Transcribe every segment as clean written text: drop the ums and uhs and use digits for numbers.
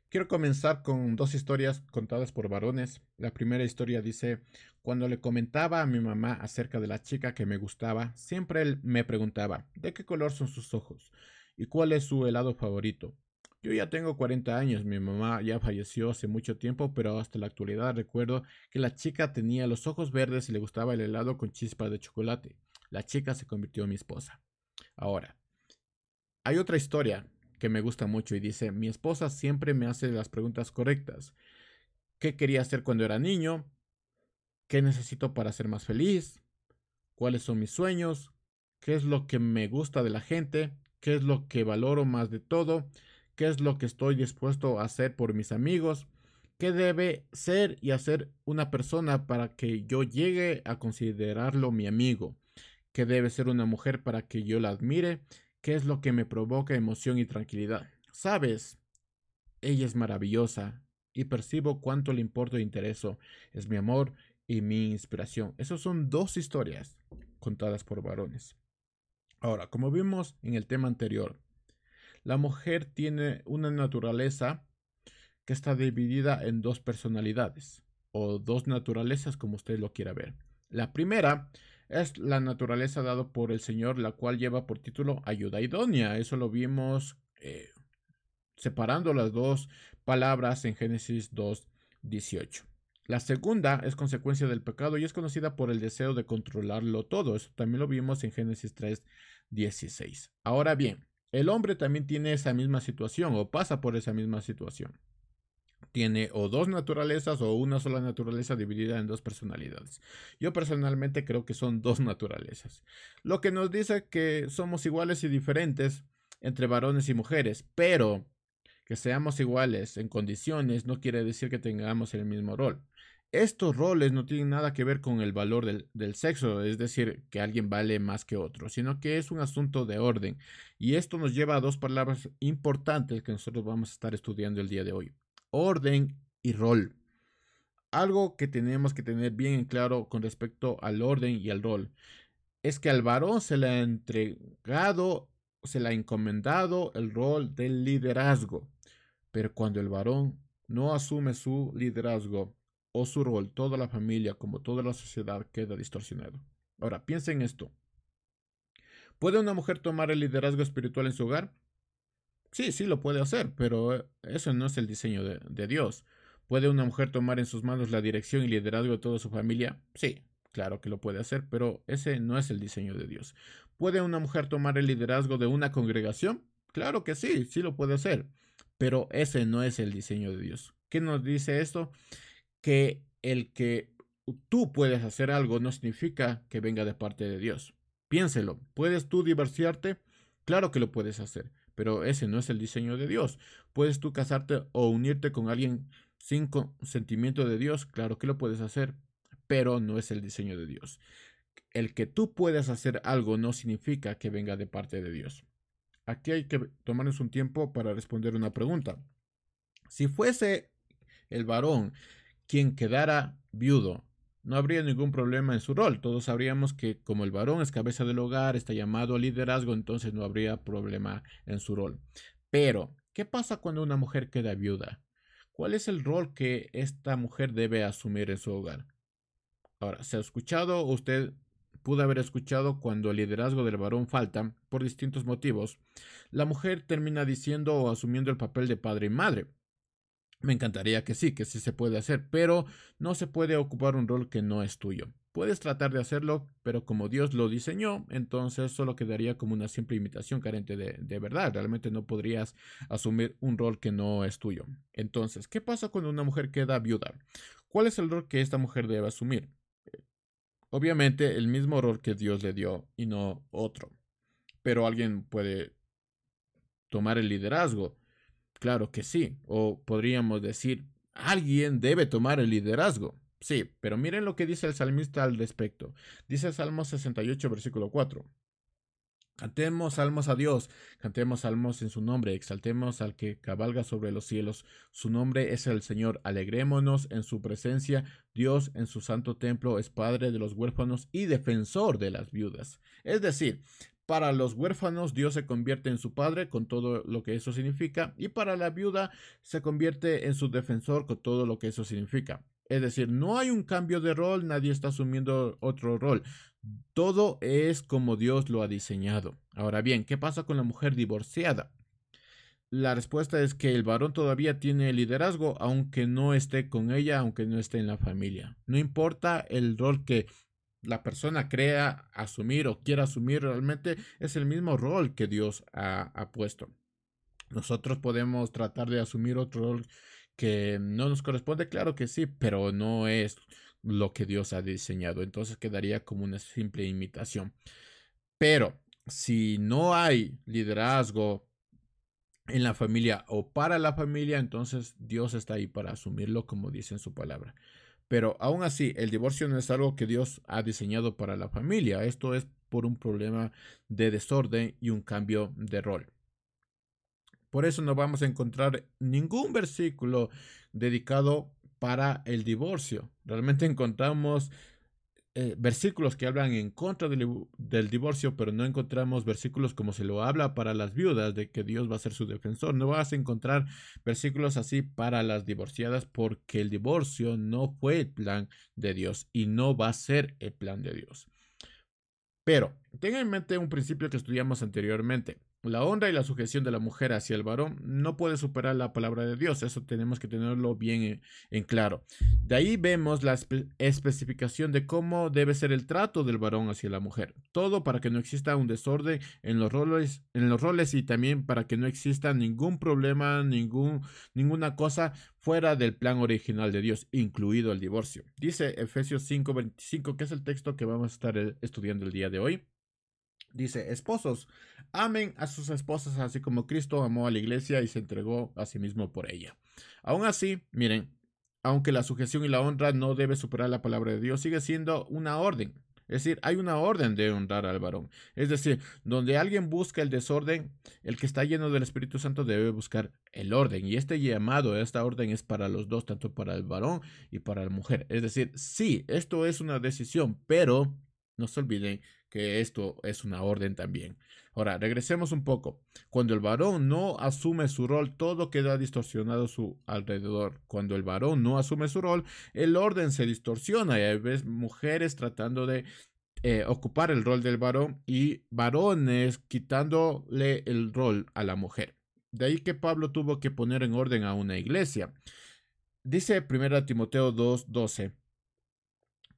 Quiero comenzar con dos historias contadas por varones. La primera historia dice, cuando le comentaba a mi mamá acerca de la chica que me gustaba, siempre él me preguntaba, ¿de qué color son sus ojos? ¿Y cuál es su helado favorito? Yo ya tengo 40 años, mi mamá ya falleció hace mucho tiempo, pero hasta la actualidad recuerdo que la chica tenía los ojos verdes y le gustaba el helado con chispas de chocolate. La chica se convirtió en mi esposa. Ahora, hay otra historia que me gusta mucho y dice, mi esposa siempre me hace las preguntas correctas. ¿Qué quería hacer cuando era niño? ¿Qué necesito para ser más feliz? ¿Cuáles son mis sueños? ¿Qué es lo que me gusta de la gente? ¿Qué es lo que valoro más de todo? ¿Qué es lo que estoy dispuesto a hacer por mis amigos? ¿Qué debe ser y hacer una persona para que yo llegue a considerarlo mi amigo? ¿Qué debe ser una mujer para que yo la admire? ¿Qué es lo que me provoca emoción y tranquilidad? ¿Sabes? Ella es maravillosa y percibo cuánto le importo e intereso. Es mi amor y mi inspiración. Esas son dos historias contadas por varones. Ahora, como vimos en el tema anterior, la mujer tiene una naturaleza que está dividida en dos personalidades o dos naturalezas como usted lo quiera ver. La primera es la naturaleza dada por el Señor, la cual lleva por título ayuda idónea. Eso lo vimos separando las dos palabras en Génesis 2:18. La segunda es consecuencia del pecado y es conocida por el deseo de controlarlo todo. Eso también lo vimos en Génesis 3:16. Ahora bien, el hombre también tiene esa misma situación o pasa por esa misma situación. Tiene o dos naturalezas o una sola naturaleza dividida en dos personalidades. Yo personalmente creo que son dos naturalezas. Lo que nos dice que somos iguales y diferentes entre varones y mujeres, pero que seamos iguales en condiciones no quiere decir que tengamos el mismo rol. Estos roles no tienen nada que ver con el valor del sexo, es decir, que alguien vale más que otro, sino que es un asunto de orden. Y esto nos lleva a dos palabras importantes que nosotros vamos a estar estudiando el día de hoy. Orden y rol. Algo que tenemos que tener bien en claro con respecto al orden y al rol es que al varón se le ha entregado, se le ha encomendado el rol del liderazgo. Pero cuando el varón no asume su liderazgo o su rol, toda la familia, como toda la sociedad, queda distorsionado. Ahora, piensa en esto. ¿Puede una mujer tomar el liderazgo espiritual en su hogar? Sí, sí lo puede hacer, pero eso no es el diseño de Dios. ¿Puede una mujer tomar en sus manos la dirección y liderazgo de toda su familia? Sí, claro que lo puede hacer, pero ese no es el diseño de Dios. ¿Puede una mujer tomar el liderazgo de una congregación? Claro que sí, sí lo puede hacer, pero ese no es el diseño de Dios. ¿Qué nos dice esto? Que el que tú puedes hacer algo no significa que venga de parte de Dios. Piénselo, ¿puedes tú divorciarte? Claro que lo puedes hacer, pero ese no es el diseño de Dios. ¿Puedes tú casarte o unirte con alguien sin consentimiento de Dios? Claro que lo puedes hacer, pero no es el diseño de Dios. El que tú puedas hacer algo no significa que venga de parte de Dios. Aquí hay que tomarnos un tiempo para responder una pregunta. Si fuese el varón quien quedara viudo, no habría ningún problema en su rol. Todos sabríamos que como el varón es cabeza del hogar, está llamado al liderazgo, entonces no habría problema en su rol. Pero, ¿qué pasa cuando una mujer queda viuda? ¿Cuál es el rol que esta mujer debe asumir en su hogar? Ahora, ¿se ha escuchado? Usted pudo haber escuchado cuando el liderazgo del varón falta, por distintos motivos, la mujer termina diciendo o asumiendo el papel de padre y madre. Me encantaría que sí se puede hacer, pero no se puede ocupar un rol que no es tuyo. Puedes tratar de hacerlo, pero como Dios lo diseñó, entonces solo quedaría como una simple imitación carente de verdad. Realmente no podrías asumir un rol que no es tuyo. Entonces, ¿qué pasa cuando una mujer queda viuda? ¿Cuál es el rol que esta mujer debe asumir? Obviamente el mismo rol que Dios le dio y no otro. Pero alguien puede tomar el liderazgo. Claro que sí. O podríamos decir, alguien debe tomar el liderazgo. Sí, pero miren lo que dice el salmista al respecto. Dice el Salmo 68, versículo 4. Cantemos salmos a Dios, cantemos salmos en su nombre, exaltemos al que cabalga sobre los cielos. Su nombre es el Señor, alegrémonos en su presencia. Dios en su santo templo es padre de los huérfanos y defensor de las viudas. Es decir, Para los huérfanos, Dios se convierte en su padre con todo lo que eso significa, y para la viuda se convierte en su defensor con todo lo que eso significa. Es decir, no hay un cambio de rol, nadie está asumiendo otro rol. Todo es como Dios lo ha diseñado. Ahora bien, ¿qué pasa con la mujer divorciada? La respuesta es que el varón todavía tiene liderazgo, aunque no esté con ella, aunque no esté en la familia. No importa el rol que la persona crea asumir o quiera asumir, realmente es el mismo rol que Dios ha puesto. Nosotros podemos tratar de asumir otro rol que no nos corresponde, claro que sí, pero no es lo que Dios ha diseñado. Entonces quedaría como una simple imitación. Pero si no hay liderazgo en la familia o para la familia, entonces Dios está ahí para asumirlo como dice en su palabra. Pero aún así, el divorcio no es algo que Dios ha diseñado para la familia. Esto es por un problema de desorden y un cambio de rol. Por eso no vamos a encontrar ningún versículo dedicado para el divorcio. Realmente encontramos versículos que hablan en contra del divorcio, pero no encontramos versículos como se lo habla para las viudas, de que Dios va a ser su defensor. No vas a encontrar versículos así para las divorciadas, porque el divorcio no fue el plan de Dios y no va a ser el plan de Dios. Pero tenga en mente un principio que estudiamos anteriormente. La honra y la sujeción de la mujer hacia el varón no puede superar la palabra de Dios. Eso tenemos que tenerlo bien en claro. De ahí vemos la especificación de cómo debe ser el trato del varón hacia la mujer. Todo para que no exista un desorden en los roles y también para que no exista ningún problema, ninguna cosa fuera del plan original de Dios, incluido el divorcio. Dice Efesios 5:25, que es el texto que vamos a estar estudiando el día de hoy. Dice, esposos, amen a sus esposas así como Cristo amó a la iglesia y se entregó a sí mismo por ella. Aún así, miren, aunque la sujeción y la honra no debe superar la palabra de Dios, sigue siendo una orden. Es decir, hay una orden de honrar al varón. Es decir, donde alguien busca el desorden, el que está lleno del Espíritu Santo debe buscar el orden. Y este llamado, esta orden es para los dos, tanto para el varón y para la mujer. Es decir, sí, esto es una decisión, pero no se olviden que esto es una orden también. Ahora, regresemos un poco. Cuando el varón no asume su rol, todo queda distorsionado a su alrededor. Cuando el varón no asume su rol, el orden se distorsiona y hay veces mujeres tratando de ocupar el rol del varón y varones quitándole el rol a la mujer. De ahí que Pablo tuvo que poner en orden a una iglesia. Dice 1 Timoteo 2:12.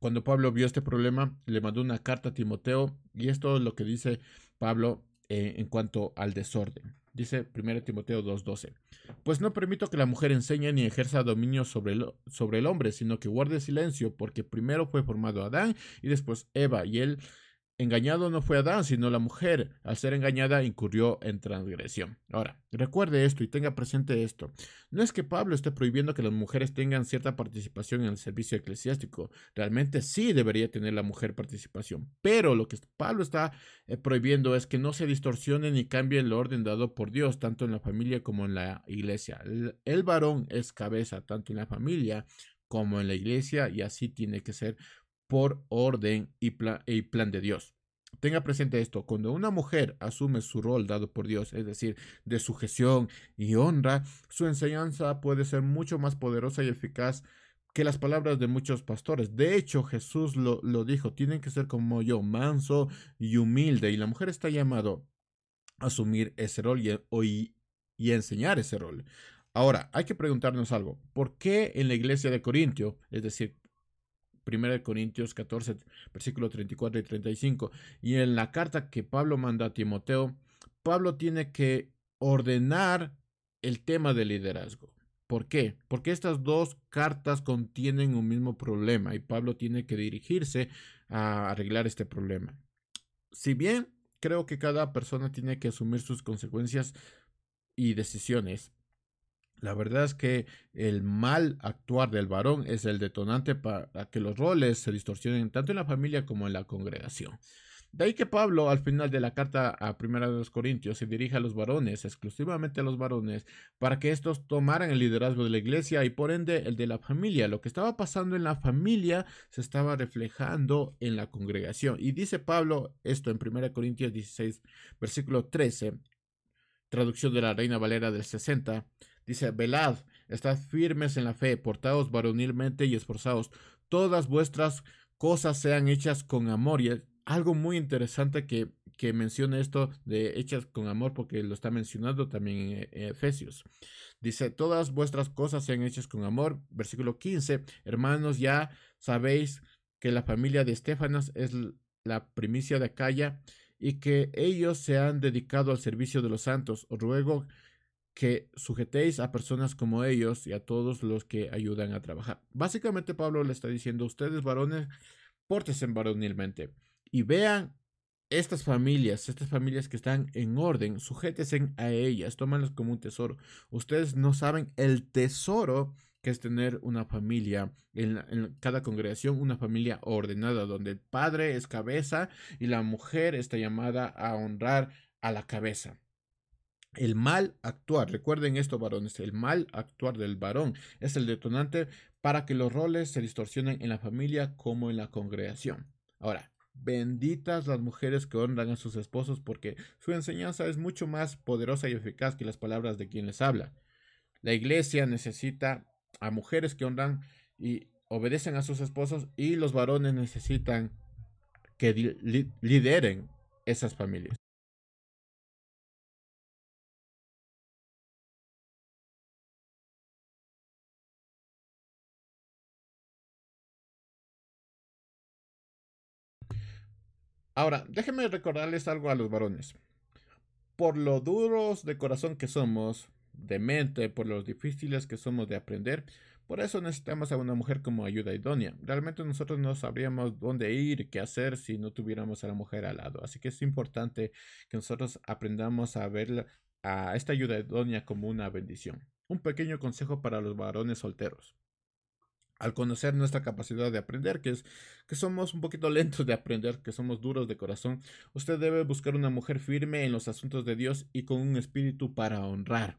Cuando Pablo vio este problema, le mandó una carta a Timoteo y esto es lo que dice Pablo en cuanto al desorden. Dice 1 Timoteo 2:12. Pues no permito que la mujer enseñe ni ejerza dominio sobre el hombre, sino que guarde silencio, porque primero fue formado Adán y después Eva, y él engañado no fue Adán, sino la mujer. Al ser engañada, incurrió en transgresión. Ahora, recuerde esto y tenga presente esto. No es que Pablo esté prohibiendo que las mujeres tengan cierta participación en el servicio eclesiástico. Realmente sí debería tener la mujer participación. Pero lo que Pablo está prohibiendo es que no se distorsione ni cambie el orden dado por Dios, tanto en la familia como en la iglesia. El varón es cabeza, tanto en la familia como en la iglesia, y así tiene que ser por orden y plan de Dios. Tenga presente esto, cuando una mujer asume su rol dado por Dios, es decir, de sujeción y honra, su enseñanza puede ser mucho más poderosa y eficaz que las palabras de muchos pastores. De hecho, Jesús lo dijo, tienen que ser como yo, manso y humilde, y la mujer está llamado a asumir ese rol y enseñar ese rol. Ahora, hay que preguntarnos algo, ¿por qué en la iglesia de Corintio, es decir, 1 Corintios 14, versículo 34 y 35. Y en la carta que Pablo manda a Timoteo, Pablo tiene que ordenar el tema del liderazgo? ¿Por qué? Porque estas dos cartas contienen un mismo problema y Pablo tiene que dirigirse a arreglar este problema. Si bien creo que cada persona tiene que asumir sus consecuencias y decisiones, la verdad es que el mal actuar del varón es el detonante para que los roles se distorsionen tanto en la familia como en la congregación. De ahí que Pablo, al final de la carta a Primera de los Corintios, se dirige a los varones, exclusivamente a los varones, para que estos tomaran el liderazgo de la iglesia y por ende el de la familia. Lo que estaba pasando en la familia se estaba reflejando en la congregación. Y dice Pablo esto en Primera Corintios 16, versículo 13, traducción de la Reina Valera del 60, dice: velad, estad firmes en la fe, portaos varonilmente y esforzaos, todas vuestras cosas sean hechas con amor. Y es algo muy interesante que mencione esto de hechas con amor, porque lo está mencionando también en Efesios. Dice: todas vuestras cosas sean hechas con amor. Versículo 15, hermanos, ya sabéis que la familia de Estefanas es la primicia de Acaya y que ellos se han dedicado al servicio de los santos. Os ruego que sujetéis a personas como ellos y a todos los que ayudan a trabajar. Básicamente Pablo le está diciendo: ustedes varones, pórtense varonilmente y vean estas familias que están en orden, sujétense a ellas, tómanlas como un tesoro. Ustedes no saben el tesoro que es tener una familia en cada congregación, una familia ordenada, donde el padre es cabeza y la mujer está llamada a honrar a la cabeza. El mal actuar, recuerden esto, varones, el mal actuar del varón es el detonante para que los roles se distorsionen en la familia como en la congregación. Ahora, benditas las mujeres que honran a sus esposos, porque su enseñanza es mucho más poderosa y eficaz que las palabras de quien les habla. La iglesia necesita a mujeres que honran y obedecen a sus esposos, y los varones necesitan que lideren esas familias. Ahora, déjenme recordarles algo a los varones. Por lo duros de corazón que somos, de mente, por lo difíciles que somos de aprender, por eso necesitamos a una mujer como ayuda idónea. Realmente nosotros no sabríamos dónde ir y qué hacer si no tuviéramos a la mujer al lado. Así que es importante que nosotros aprendamos a ver a esta ayuda idónea como una bendición. Un pequeño consejo para los varones solteros: al conocer nuestra capacidad de aprender, que somos un poquito lentos de aprender, que somos duros de corazón, usted debe buscar una mujer firme en los asuntos de Dios y con un espíritu para honrar.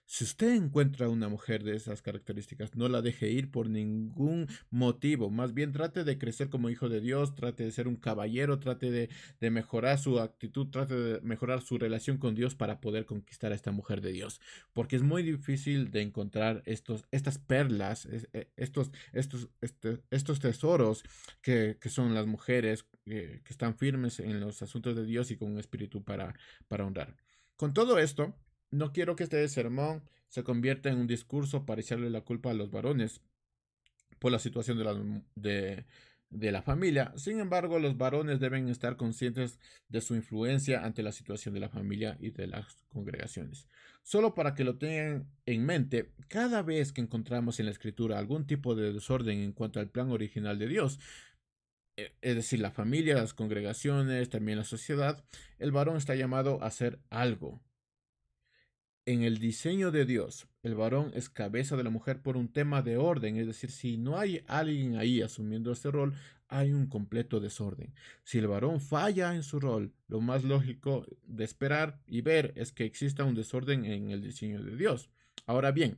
Si usted encuentra una mujer de esas características, no la deje ir por ningún motivo. Más bien trate de crecer como hijo de Dios, trate de ser un caballero, trate de mejorar su actitud, trate de mejorar su relación con Dios para poder conquistar a esta mujer de Dios. Porque es muy difícil de encontrar estas perlas, estos tesoros que son las mujeres que están firmes en los asuntos de Dios y con un espíritu para honrar. Con todo esto, no quiero que este sermón se convierta en un discurso para echarle la culpa a los varones por la situación de la familia. Sin embargo, los varones deben estar conscientes de su influencia ante la situación de la familia y de las congregaciones. Solo para que lo tengan en mente, cada vez que encontramos en la escritura algún tipo de desorden en cuanto al plan original de Dios, es decir, la familia, las congregaciones, también la sociedad, el varón está llamado a hacer algo. En el diseño de Dios, el varón es cabeza de la mujer por un tema de orden, es decir, si no hay alguien ahí asumiendo este rol, hay un completo desorden. Si el varón falla en su rol, lo más lógico de esperar y ver es que exista un desorden en el diseño de Dios. Ahora bien,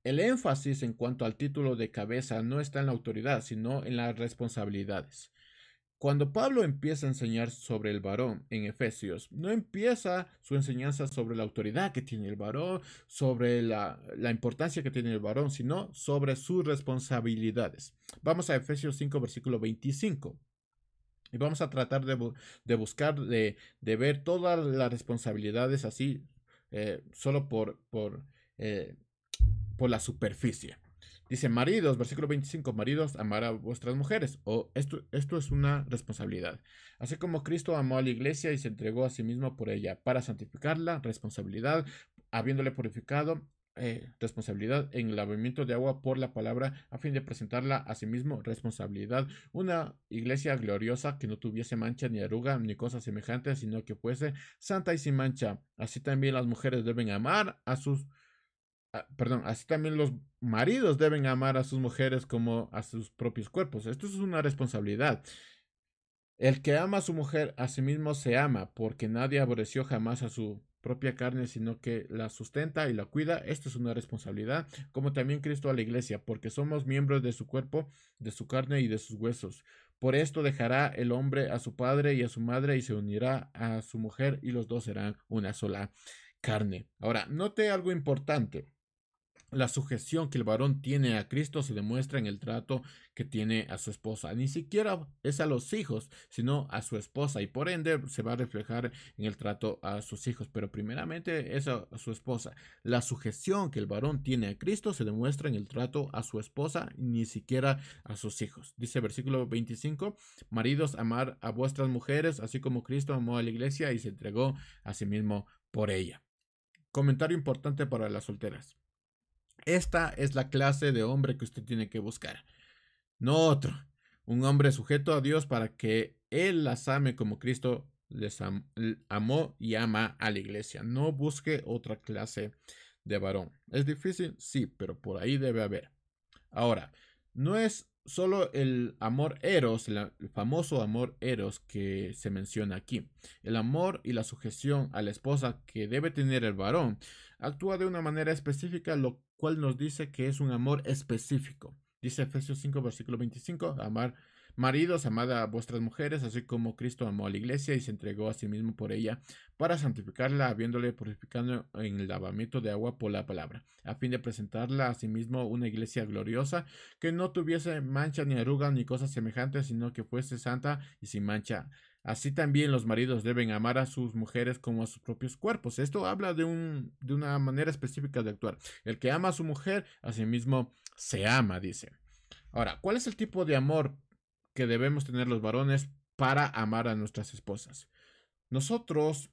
el énfasis en cuanto al título de cabeza no está en la autoridad, sino en las responsabilidades. Cuando Pablo empieza a enseñar sobre el varón en Efesios, no empieza su enseñanza sobre la autoridad que tiene el varón, sobre la importancia que tiene el varón, sino sobre sus responsabilidades. Vamos a Efesios 5, versículo 25. Y vamos a tratar de buscar, de ver todas las responsabilidades así, solo eh, por la superficie. Dice: maridos, versículo 25, maridos, amar a vuestras mujeres. O esto es una responsabilidad. Así como Cristo amó a la iglesia y se entregó a sí mismo por ella para santificarla, responsabilidad, habiéndole purificado, responsabilidad en el lavamiento de agua por la palabra, a fin de presentarla a sí mismo, responsabilidad. Una iglesia gloriosa que no tuviese mancha ni arruga ni cosa semejante, sino que fuese santa y sin mancha. Así también las mujeres deben amar a sus perdón, así también los maridos deben amar a sus mujeres como a sus propios cuerpos. Esto es una responsabilidad. El que ama a su mujer a sí mismo se ama, porque nadie aborreció jamás a su propia carne, sino que la sustenta y la cuida. Esto es una responsabilidad, como también Cristo a la iglesia, porque somos miembros de su cuerpo, de su carne y de sus huesos. Por esto dejará el hombre a su padre y a su madre y se unirá a su mujer y los dos serán una sola carne. Ahora, note algo importante. La sujeción que el varón tiene a Cristo se demuestra en el trato que tiene a su esposa. Ni siquiera es a los hijos, sino a su esposa y por ende se va a reflejar en el trato a sus hijos, pero primeramente es a su esposa. La sujeción que el varón tiene a Cristo se demuestra en el trato a su esposa, ni siquiera a sus hijos. Dice versículo 25, maridos, amar a vuestras mujeres, así como Cristo amó a la iglesia y se entregó a sí mismo por ella. Comentario importante para las solteras. Esta es la clase de hombre que usted tiene que buscar, no otro. Un hombre sujeto a Dios para que Él las ame como Cristo les amó y ama a la iglesia. No busque otra clase de varón. ¿Es difícil? Sí, pero por ahí debe haber. Ahora, no es solo el amor eros, el famoso amor eros que se menciona aquí. El amor y la sujeción a la esposa que debe tener el varón actúa de una manera específica, lo cual nos dice que es un amor específico. Dice Efesios 5, versículo 25, amar maridos, amad a vuestras mujeres, así como Cristo amó a la iglesia y se entregó a sí mismo por ella, para santificarla, habiéndole purificado en el lavamiento de agua por la palabra, a fin de presentarla a sí mismo una iglesia gloriosa, que no tuviese mancha ni arruga ni cosas semejantes, sino que fuese santa y sin mancha. Así también los maridos deben amar a sus mujeres como a sus propios cuerpos. Esto habla de una manera específica de actuar. El que ama a su mujer, a sí mismo se ama, dice. Ahora, ¿cuál es el tipo de amor que debemos tener los varones para amar a nuestras esposas? Nosotros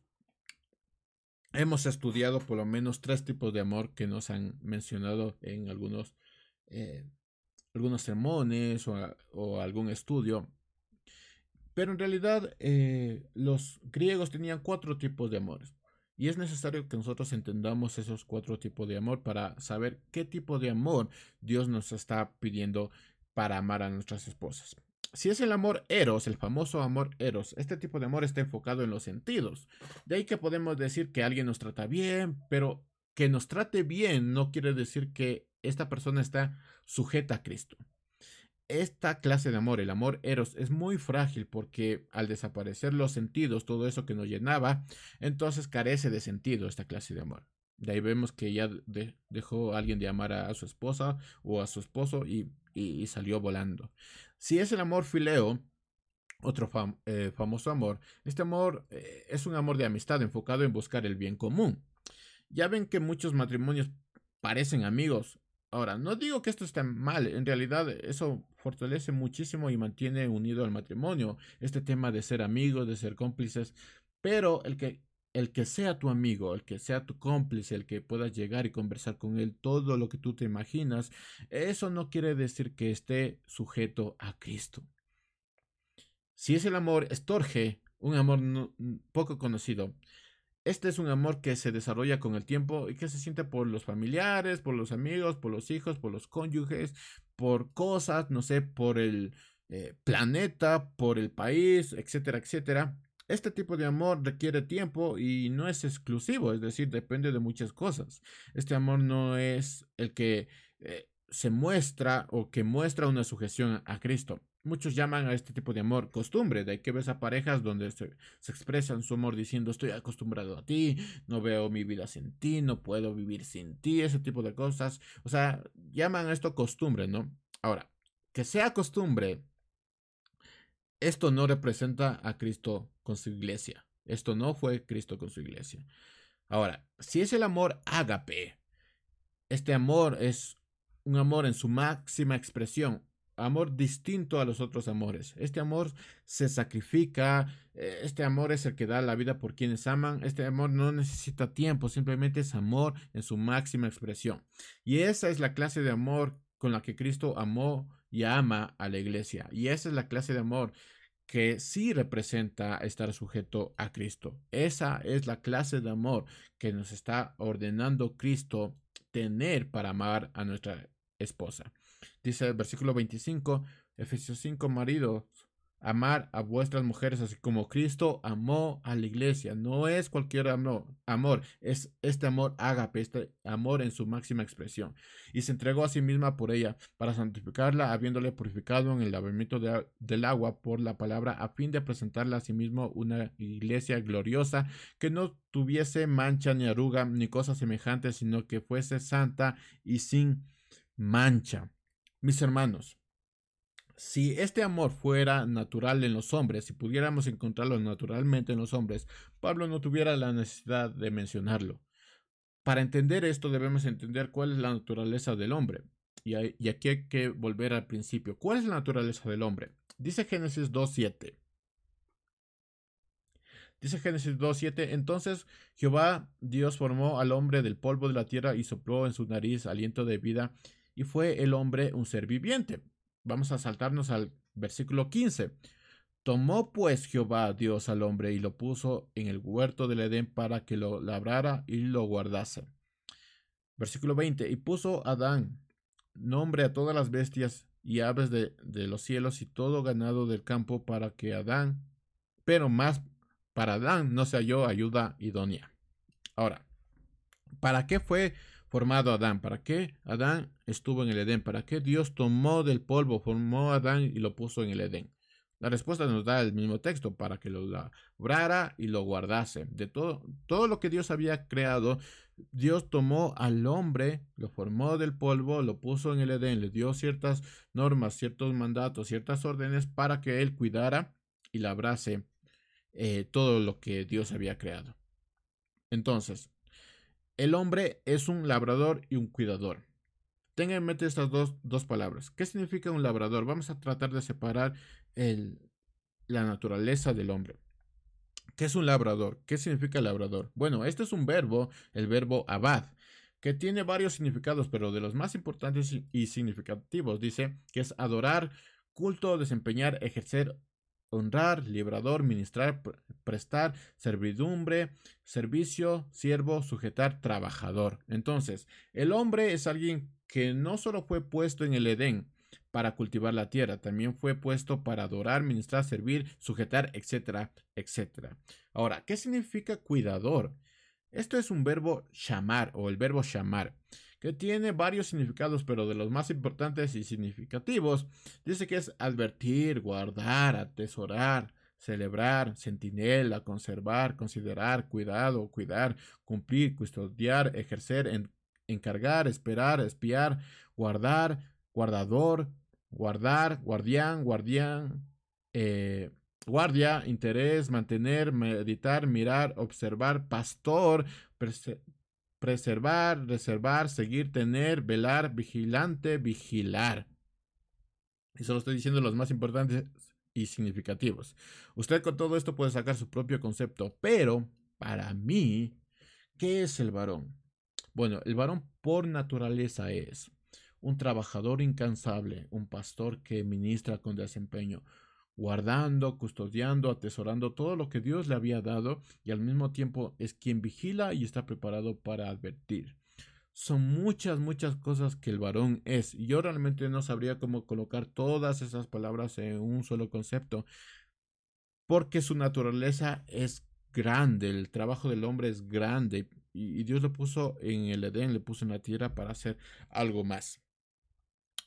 hemos estudiado por lo menos tres tipos de amor que nos han mencionado en eh, algunos sermones o algún estudio. Pero en realidad los griegos tenían cuatro tipos de amores. Y es necesario que nosotros entendamos esos cuatro tipos de amor para saber qué tipo de amor Dios nos está pidiendo para amar a nuestras esposas. Si es el amor eros, el famoso amor eros, este tipo de amor está enfocado en los sentidos. De ahí que podemos decir que alguien nos trata bien, pero que nos trate bien no quiere decir que esta persona está sujeta a Cristo. Esta clase de amor, el amor eros, es muy frágil porque al desaparecer los sentidos, todo eso que nos llenaba, entonces carece de sentido esta clase de amor. De ahí vemos que ya dejó a alguien de amar a su esposa o a su esposo y salió volando. Si es el amor fileo, otro famoso amor, este amor es un amor de amistad enfocado en buscar el bien común. Ya ven que muchos matrimonios parecen amigos. Ahora, no digo que esto esté mal, en realidad eso fortalece muchísimo y mantiene unido al matrimonio, este tema de ser amigos, de ser cómplices, pero el que sea tu amigo, el que sea tu cómplice, el que puedas llegar y conversar con él todo lo que tú te imaginas, eso no quiere decir que esté sujeto a Cristo. Si es el amor estorge, un amor poco conocido, este es un amor que se desarrolla con el tiempo y que se siente por los familiares, por los amigos, por los hijos, por los cónyuges, por cosas, no sé, por el planeta, por el país, etcétera, etcétera. Este tipo de amor requiere tiempo y no es exclusivo, es decir, depende de muchas cosas. Este amor no es el que se muestra o que muestra una sujeción a Cristo. Muchos llaman a este tipo de amor costumbre, de ahí que ves a parejas donde se expresan su amor diciendo estoy acostumbrado a ti, no veo mi vida sin ti, no puedo vivir sin ti, ese tipo de cosas. O sea, llaman a esto costumbre, ¿no? Ahora, que sea costumbre, esto no representa a Cristo con su iglesia. Esto no fue Cristo con su iglesia. Ahora, si es el amor ágape, este amor es un amor en su máxima expresión, amor distinto a los otros amores. Este amor se sacrifica, este amor es el que da la vida por quienes aman, este amor no necesita tiempo, simplemente es amor en su máxima expresión. Y esa es la clase de amor con la que Cristo amó y ama a la iglesia. Y esa es la clase de amor que sí representa estar sujeto a Cristo. Esa es la clase de amor que nos está ordenando Cristo tener para amar a nuestra esposa. Dice el versículo 25, Efesios 5, maridos, amar a vuestras mujeres así como Cristo amó a la iglesia. No es cualquier amor, es este amor ágape, este amor en su máxima expresión. Y se entregó a sí misma por ella, para santificarla, habiéndole purificado en el lavamiento del agua por la palabra, a fin de presentarla a sí mismo una iglesia gloriosa, que no tuviese mancha ni arruga ni cosa semejante, sino que fuese santa y sin mancha. Mis hermanos, si este amor fuera natural en los hombres, si pudiéramos encontrarlo naturalmente en los hombres, Pablo no tuviera la necesidad de mencionarlo. Para entender esto debemos entender cuál es la naturaleza del hombre. Y aquí hay que volver al principio. ¿Cuál es la naturaleza del hombre? Dice Génesis 2.7. Dice Génesis 2.7, entonces Jehová Dios formó al hombre del polvo de la tierra y sopló en su nariz aliento de vida, y fue el hombre un ser viviente. Vamos a saltarnos al versículo 15. Tomó pues Jehová Dios al hombre y lo puso en el huerto del Edén para que lo labrara y lo guardase. Versículo 20. Y puso Adán nombre a todas las bestias y aves de los cielos y todo ganado del campo para que Adán, pero más para Adán no se halló ayuda idónea. Ahora, ¿para qué fue formado Adán? ¿Para qué Adán estuvo en el Edén? ¿Para qué Dios tomó del polvo, formó a Adán y lo puso en el Edén? La respuesta nos da el mismo texto, para que lo labrara y lo guardase. De todo lo que Dios había creado, Dios tomó al hombre, lo formó del polvo, lo puso en el Edén, le dio ciertas normas, ciertos mandatos, ciertas órdenes para que él cuidara y labrase todo lo que Dios había creado. Entonces, el hombre es un labrador y un cuidador. Tenga en mente estas dos palabras. ¿Qué significa un labrador? Vamos a tratar de separar la naturaleza del hombre. ¿Qué es un labrador? ¿Qué significa labrador? Bueno, este es un verbo, el verbo abad, que tiene varios significados, pero de los más importantes y significativos dice que es adorar, culto, desempeñar, ejercer, honrar, librador, ministrar, prestar, servidumbre, servicio, siervo, sujetar, trabajador. Entonces, el hombre es alguien que no solo fue puesto en el Edén para cultivar la tierra, también fue puesto para adorar, ministrar, servir, sujetar, etcétera, etcétera. Ahora, ¿qué significa cuidador? Esto es un verbo llamar o el verbo llamar, que tiene varios significados, pero de los más importantes y significativos, dice que es advertir, guardar, atesorar, celebrar, centinela, conservar, considerar, cuidado, cuidar, cumplir, custodiar, ejercer, encargar, esperar, espiar, guardar, guardador, guardar, guardián, guardián, eh, guardia, interés, mantener, meditar, mirar, observar, pastor, preservar, reservar, seguir, tener, velar, vigilante, vigilar. Y solo estoy diciendo los más importantes y significativos. Usted con todo esto puede sacar su propio concepto, pero para mí, ¿qué es el varón? Bueno, el varón por naturaleza es un trabajador incansable, un pastor que ministra con desempeño, guardando, custodiando, atesorando todo lo que Dios le había dado, y al mismo tiempo es quien vigila y está preparado para advertir. Son muchas, muchas cosas que el varón es. Y yo realmente no sabría cómo colocar todas esas palabras en un solo concepto, porque su naturaleza es grande, el trabajo del hombre es grande, y Dios lo puso en el Edén, le puso en la tierra para hacer algo más.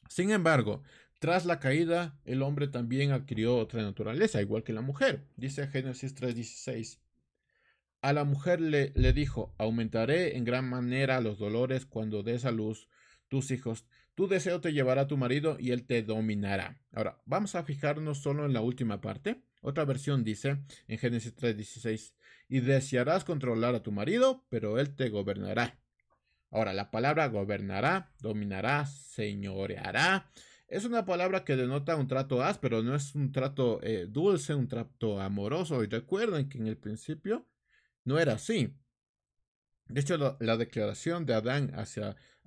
Sin embargo, tras la caída, el hombre también adquirió otra naturaleza, igual que la mujer. Dice Génesis 3:16. A la mujer le dijo, aumentaré en gran manera los dolores cuando des a luz tus hijos. Tu deseo te llevará a tu marido y él te dominará. Ahora, vamos a fijarnos solo en la última parte. Otra versión dice en Génesis 3:16, y desearás controlar a tu marido, pero él te gobernará. Ahora, la palabra gobernará, dominará, señoreará, es una palabra que denota un trato áspero, no es un trato dulce, un trato amoroso. Y recuerden que en el principio no era así. De hecho, la declaración de Adán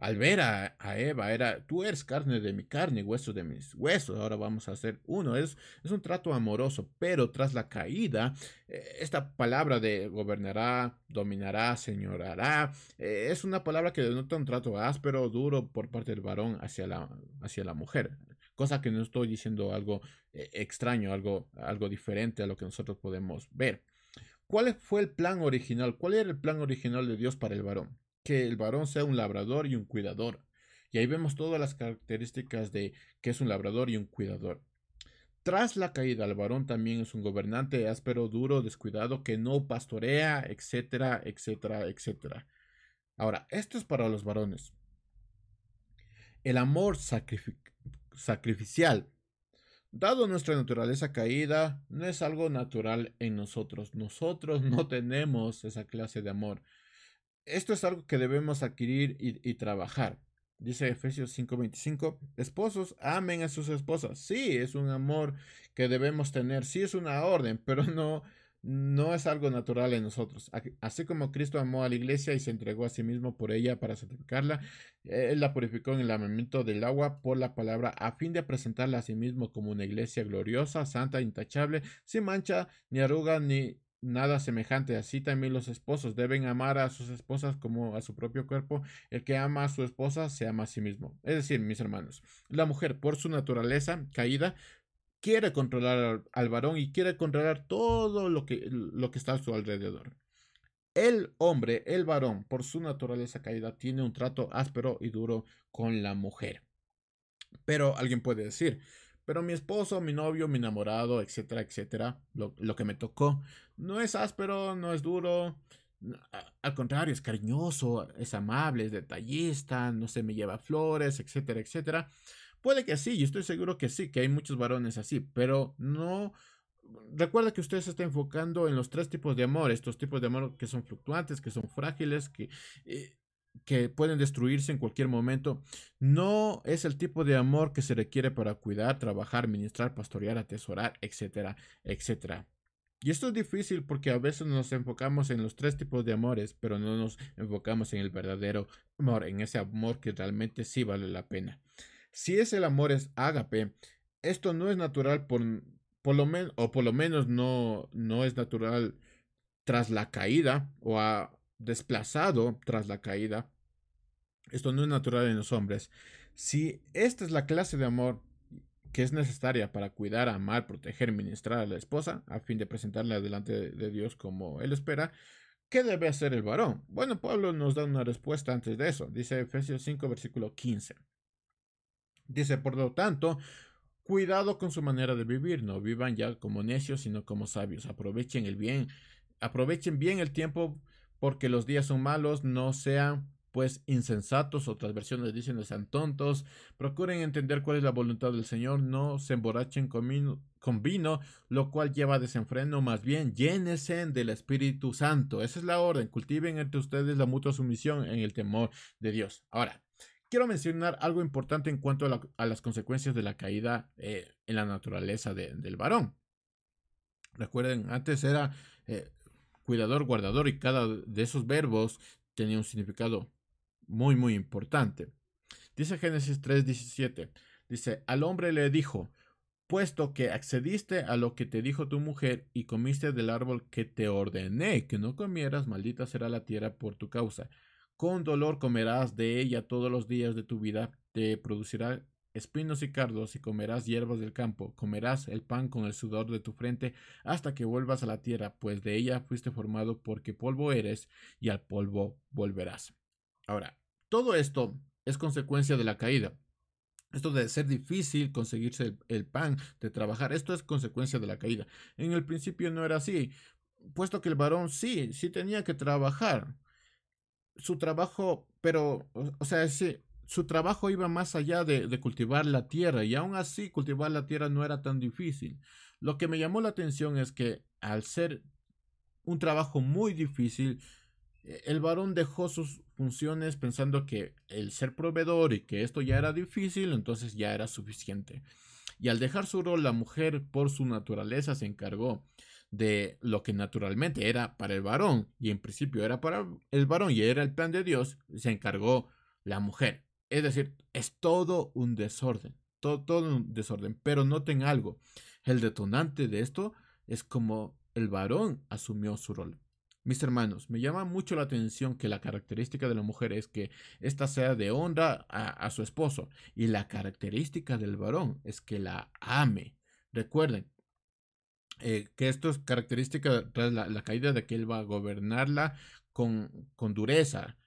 al ver a Eva era, tú eres carne de mi carne, hueso de mis huesos, ahora vamos a ser uno. Es un trato amoroso, pero tras la caída, esta palabra de gobernará, dominará, señorará, es una palabra que denota un trato áspero, duro por parte del varón hacia la mujer. cosa que no estoy diciendo algo extraño, algo diferente a lo que nosotros podemos ver. ¿Cuál fue el plan original? ¿Cuál era el plan original de Dios para el varón? Que el varón sea un labrador y un cuidador. Y ahí vemos todas las características de que es un labrador y un cuidador. Tras la caída, el varón también es un gobernante áspero, duro, descuidado, que no pastorea, etcétera, etcétera, etcétera. Ahora, esto es para los varones. El amor sacrificial, dado nuestra naturaleza caída, no es algo natural en nosotros. Nosotros no tenemos esa clase de amor. Esto es algo que debemos adquirir y trabajar. Dice Efesios 5:25, esposos, amen a sus esposas. Sí, es un amor que debemos tener. Sí, es una orden, pero no es algo natural en nosotros. Así como Cristo amó a la iglesia y se entregó a sí mismo por ella para santificarla, Él la purificó en el lavamiento del agua por la palabra a fin de presentarla a sí mismo como una iglesia gloriosa, santa, intachable, sin mancha, ni arruga, ni nada semejante. Así también los esposos deben amar a sus esposas como a su propio cuerpo. El que ama a su esposa se ama a sí mismo. Es decir, mis hermanos, la mujer por su naturaleza caída quiere controlar al varón y quiere controlar todo lo que está a su alrededor. El hombre, el varón, por su naturaleza caída, tiene un trato áspero y duro con la mujer. Pero alguien puede decir, pero mi esposo, mi novio, mi enamorado, etcétera, etcétera, lo que me tocó, no es áspero, no es duro, al contrario, es cariñoso, es amable, es detallista, no se me lleva flores, etcétera, etcétera. Puede que sí, y estoy seguro que sí, que hay muchos varones así, pero no. Recuerda que usted se está enfocando en los tres tipos de amor, estos tipos de amor que son fluctuantes, que son frágiles, eh, que pueden destruirse en cualquier momento. No es el tipo de amor que se requiere para cuidar, trabajar, ministrar, pastorear, atesorar, etcétera, etcétera. Y esto es difícil porque a veces nos enfocamos en los tres tipos de amores, pero no nos enfocamos en el verdadero amor, en ese amor que realmente sí vale la pena. Si es el amor es ágape, esto no es natural por lo menos no es natural tras la caída o ha desplazado tras la caída. Esto no es natural en los hombres. Si esta es la clase de amor que es necesaria para cuidar, amar, proteger, ministrar a la esposa, a fin de presentarla delante de Dios como Él espera, ¿qué debe hacer el varón? Bueno, Pablo nos da una respuesta antes de eso. Dice Efesios 5, versículo 15. Dice, por lo tanto, cuidado con su manera de vivir, no vivan ya como necios, sino como sabios. Aprovechen bien el tiempo, porque los días son malos, no sean pues insensatos, otras versiones dicen no sean tontos, procuren entender cuál es la voluntad del Señor, no se emborrachen con vino, lo cual lleva a desenfreno, más bien llénense del Espíritu Santo. Esa es la orden, cultiven entre ustedes la mutua sumisión en el temor de Dios. Ahora, quiero mencionar algo importante en cuanto a las consecuencias de la caída en la naturaleza del varón. Recuerden, antes era eh, cuidador, guardador y cada de esos verbos tenía un significado muy, muy importante. Dice Génesis 3:17, dice, al hombre le dijo, puesto que accediste a lo que te dijo tu mujer y comiste del árbol que te ordené que no comieras, maldita será la tierra por tu causa. Con dolor comerás de ella todos los días de tu vida, te producirá espinos y cardos y comerás hierbas del campo, comerás el pan con el sudor de tu frente hasta que vuelvas a la tierra, pues de ella fuiste formado porque polvo eres y al polvo volverás. Ahora, todo esto es consecuencia de la caída. Esto de ser difícil conseguirse el pan, de trabajar, esto es consecuencia de la caída. En el principio no era así, puesto que el varón sí tenía que trabajar. Su trabajo, pero, o sea, sí, su trabajo iba más allá de cultivar la tierra y aún así cultivar la tierra no era tan difícil. Lo que me llamó la atención es que al ser un trabajo muy difícil, el varón dejó sus funciones pensando que el ser proveedor y que esto ya era difícil, entonces ya era suficiente. Y al dejar su rol, la mujer por su naturaleza se encargó de lo que naturalmente era para el varón y en principio era para el varón y era el plan de Dios, se encargó la mujer. Es decir, es todo un desorden, todo un desorden. Pero noten algo, el detonante de esto es como el varón asumió su rol. Mis hermanos, me llama mucho la atención que la característica de la mujer es que ésta sea de honra a su esposo y la característica del varón es que la ame. Recuerden que esto es característica tras la caída de que él va a gobernarla con dureza,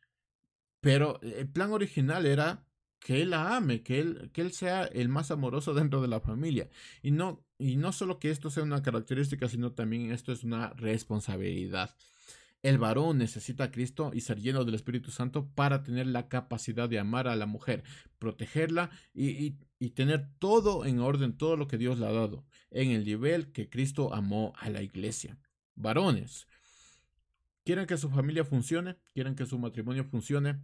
pero el plan original era que él la ame, que él sea el más amoroso dentro de la familia. Y no solo que esto sea una característica, sino también esto es una responsabilidad. El varón necesita a Cristo y ser lleno del Espíritu Santo para tener la capacidad de amar a la mujer, protegerla y tener todo en orden, todo lo que Dios le ha dado, en el nivel que Cristo amó a la iglesia. Varones, quieren que su familia funcione, quieren que su matrimonio funcione,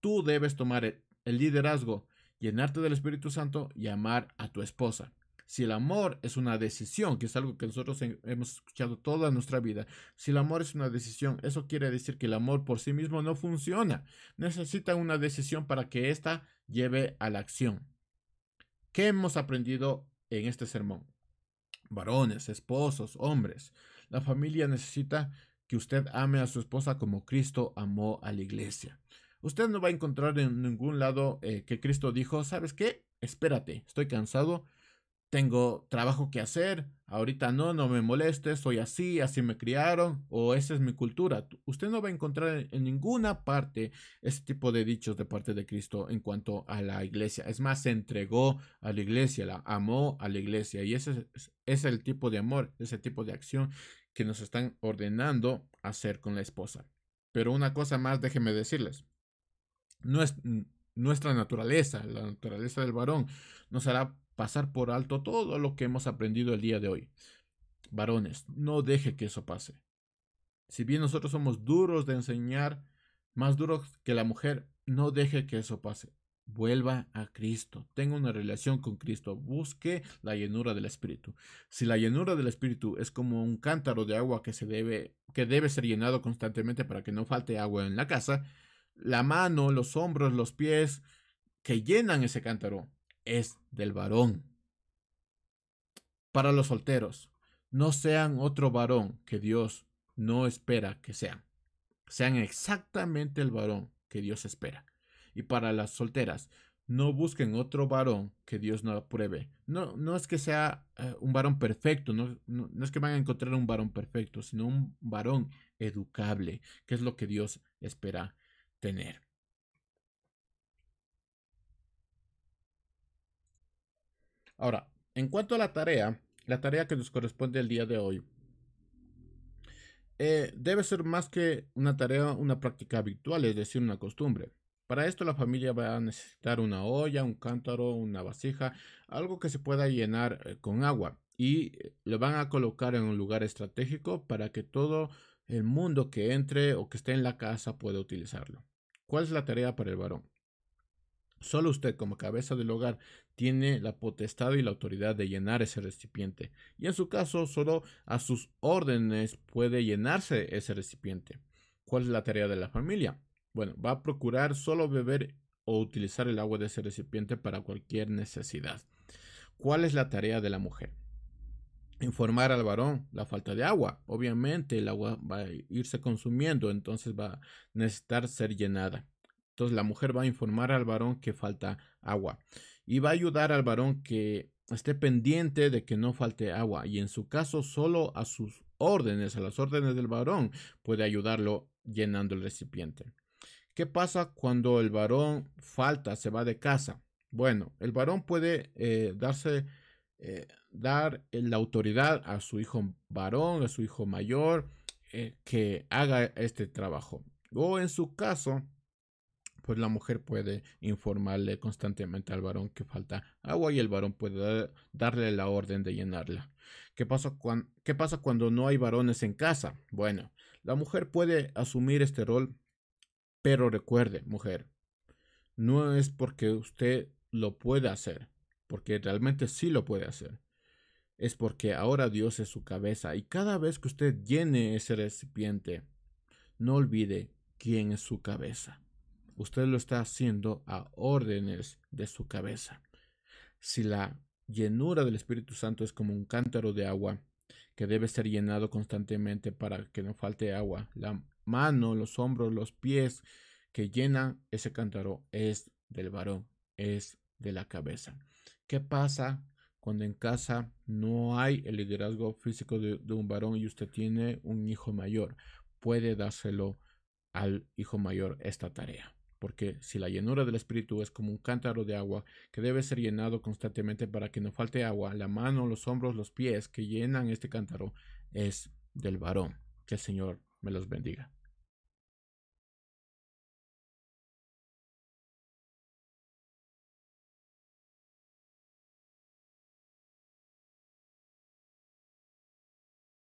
tú debes tomar el liderazgo, llenarte del Espíritu Santo y amar a tu esposa. Si el amor es una decisión, que es algo que nosotros hemos escuchado toda nuestra vida, si el amor es una decisión, eso quiere decir que el amor por sí mismo no funciona. Necesita una decisión para que ésta lleve a la acción. ¿Qué hemos aprendido en este sermón? Varones, esposos, hombres. La familia necesita que usted ame a su esposa como Cristo amó a la iglesia. Usted no va a encontrar en ningún lado que Cristo dijo, ¿sabes qué? Espérate, estoy cansado, tengo trabajo que hacer, ahorita no me molestes, soy así, así me criaron, o esa es mi cultura. Usted no va a encontrar en ninguna parte ese tipo de dichos de parte de Cristo en cuanto a la iglesia. Es más, se entregó a la iglesia, la amó a la iglesia, y ese es el tipo de amor, ese tipo de acción que nos están ordenando hacer con la esposa. Pero una cosa más, déjenme decirles, no es nuestra naturaleza, la naturaleza del varón, nos hará pasar por alto todo lo que hemos aprendido el día de hoy. Varones, no deje que eso pase. Si bien nosotros somos duros de enseñar, más duros que la mujer, no deje que eso pase. Vuelva a Cristo, tenga una relación con Cristo, busque la llenura del Espíritu. Si la llenura del Espíritu es como un cántaro de agua que debe ser llenado constantemente para que no falte agua en la casa, la mano, los hombros, los pies que llenan ese cántaro es del varón. Para los solteros, no sean otro varón que Dios no espera que sean. Sean exactamente el varón que Dios espera. Y para las solteras, no busquen otro varón que Dios no apruebe. No, no es que sea un varón perfecto, no es que van a encontrar un varón perfecto, sino un varón educable, que es lo que Dios espera tener. Ahora, en cuanto a la tarea que nos corresponde el día de hoy, debe ser más que una tarea, una práctica habitual, es decir, una costumbre. Para esto la familia va a necesitar una olla, un cántaro, una vasija, algo que se pueda llenar con agua y lo van a colocar en un lugar estratégico para que todo el mundo que entre o que esté en la casa pueda utilizarlo. ¿Cuál es la tarea para el varón? Solo usted, como cabeza del hogar, tiene la potestad y la autoridad de llenar ese recipiente. Y en su caso, solo a sus órdenes puede llenarse ese recipiente. ¿Cuál es la tarea de la familia? Bueno, va a procurar solo beber o utilizar el agua de ese recipiente para cualquier necesidad. ¿Cuál es la tarea de la mujer? Informar al varón la falta de agua. Obviamente el agua va a irse consumiendo, entonces va a necesitar ser llenada. Entonces la mujer va a informar al varón que falta agua y va a ayudar al varón que esté pendiente de que no falte agua y en su caso solo a sus órdenes, a las órdenes del varón, puede ayudarlo llenando el recipiente. ¿Qué pasa cuando el varón falta, se va de casa? Bueno, el varón puede dar la autoridad a su hijo varón, a su hijo mayor, que haga este trabajo. O en su caso, pues la mujer puede informarle constantemente al varón que falta agua y el varón puede darle la orden de llenarla. ¿Qué pasa cuando no hay varones en casa? Bueno, la mujer puede asumir este rol, pero recuerde, mujer, no es porque usted lo pueda hacer, porque realmente sí lo puede hacer. Es porque ahora Dios es su cabeza y cada vez que usted llene ese recipiente, no olvide quién es su cabeza. Usted lo está haciendo a órdenes de su cabeza. Si la llenura del Espíritu Santo es como un cántaro de agua, que debe ser llenado constantemente para que no falte agua. La mano, los hombros, los pies que llenan ese cántaro es del varón, es de la cabeza. ¿Qué pasa cuando en casa no hay el liderazgo físico de un varón y usted tiene un hijo mayor? Puede dárselo al hijo mayor esta tarea. Porque si la llenura del espíritu es como un cántaro de agua que debe ser llenado constantemente para que no falte agua, la mano, los hombros, los pies que llenan este cántaro es del varón. Que el Señor me los bendiga.